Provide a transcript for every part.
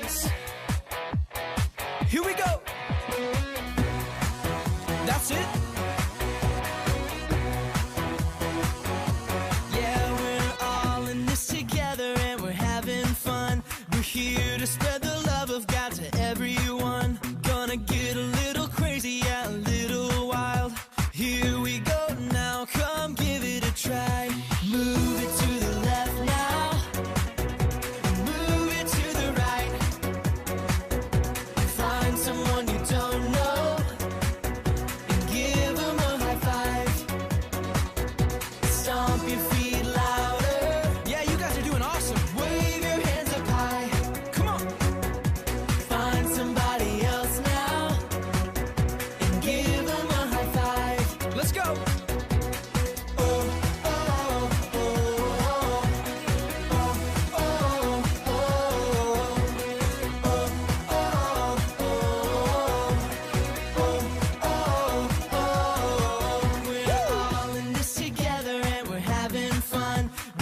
dance. Here we go. That's it. Yeah, we're all in this together and we're having fun. We're here to spread the love of God to everyone. Gonna get a little crazy, yeah, a little wild. Here we go now, come give it a try. Move it to the left now. Move it to the right. Find someone you don't know and give them a high five. Stomp your feet louder. Yeah, you guys are doing awesome. Wave your hands up high. Come on. Find somebody else now and give them a high five. Let's go.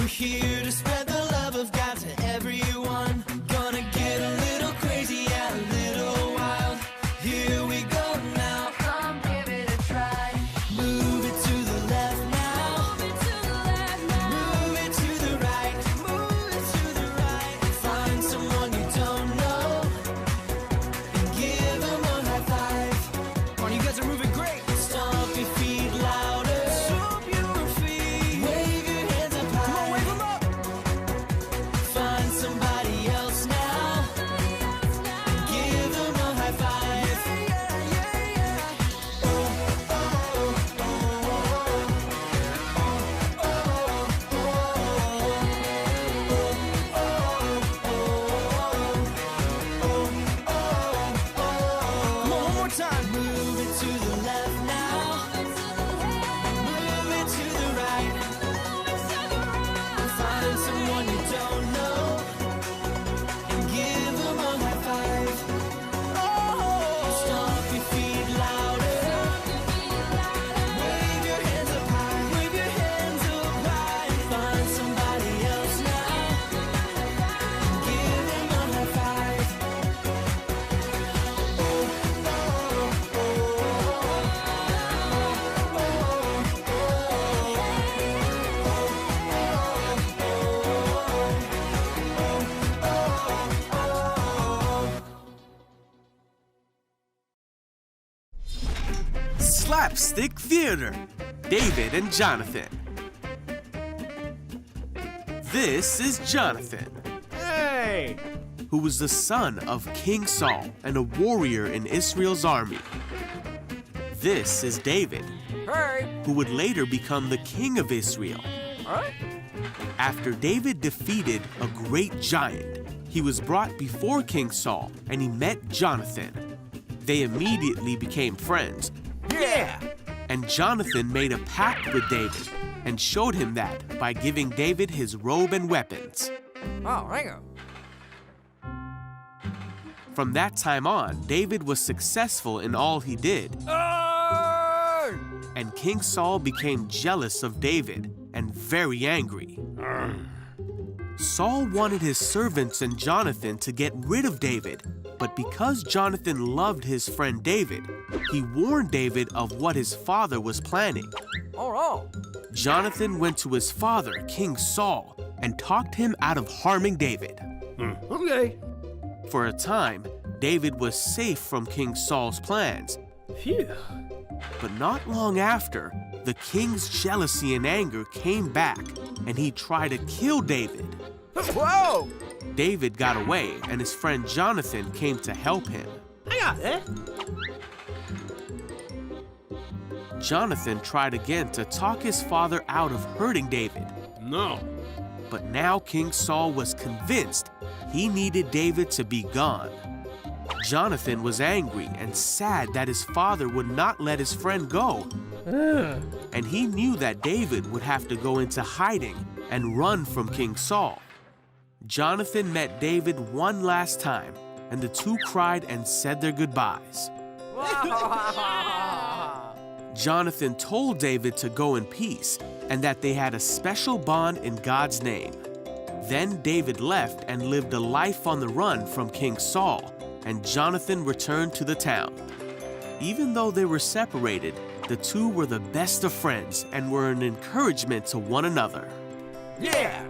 Here to spread the love of God to everyone. Gonna get a little crazy, yeah, a little wild. Here we go now. Come give it a try. Move it to the left now. Move it to the left now. Move it to the right. Move it to the right. Find someone you don't know and give them a high five. Come on, you guys are moving great. Stomp your feet louder. Stomp your feet. Wave your hands up high. Come on, wave them up. Find somebody else now. Give them a high five. Yeah, yeah, yeah. Come on, one more time. Move it to the left now. Move it to the right. Find someone you don't know and give them a high five. Stomp your feet louder. Wave your hands up high. Wave your hands up high. Find somebody else now and give them a high five. Slapstick Theater, David and Jonathan. This is Jonathan, Hey! who was the son of King Saul and a warrior in Israel's army. This is David, Hey! who would later become the king of Israel. Alright? After David defeated a great giant, he was brought before King Saul and he met Jonathan. They immediately became friends, Yeah! and Jonathan made a pact with David and showed him that by giving David his robe and weapons. Oh, hang on. From that time on, David was successful in all he did, Oh! and King Saul became jealous of David and very angry. Saul wanted his servants and Jonathan to get rid of David, but because Jonathan loved his friend David, he warned David of what his father was planning. Oh, no. Jonathan went to his father, King Saul, and talked him out of harming David. Okay. For a time, David was safe from King Saul's plans, Phew. but not long after, the king's jealousy and anger came back, and he tried to kill David. Whoa! David got away, and his friend Jonathan came to help him. Hang on, eh? Jonathan tried again to talk his father out of hurting David. No. But now King Saul was convinced he needed David to be gone. Jonathan was angry and sad that his father would not let his friend go. And he knew that David would have to go into hiding and run from King Saul. Jonathan met David one last time, and the two cried and said their goodbyes. Jonathan told David to go in peace and that they had a special bond in God's name. Then David left and lived a life on the run from King Saul, and Jonathan returned to the town. Even though they were separated, the two were the best of friends and were an encouragement to one another. Yeah!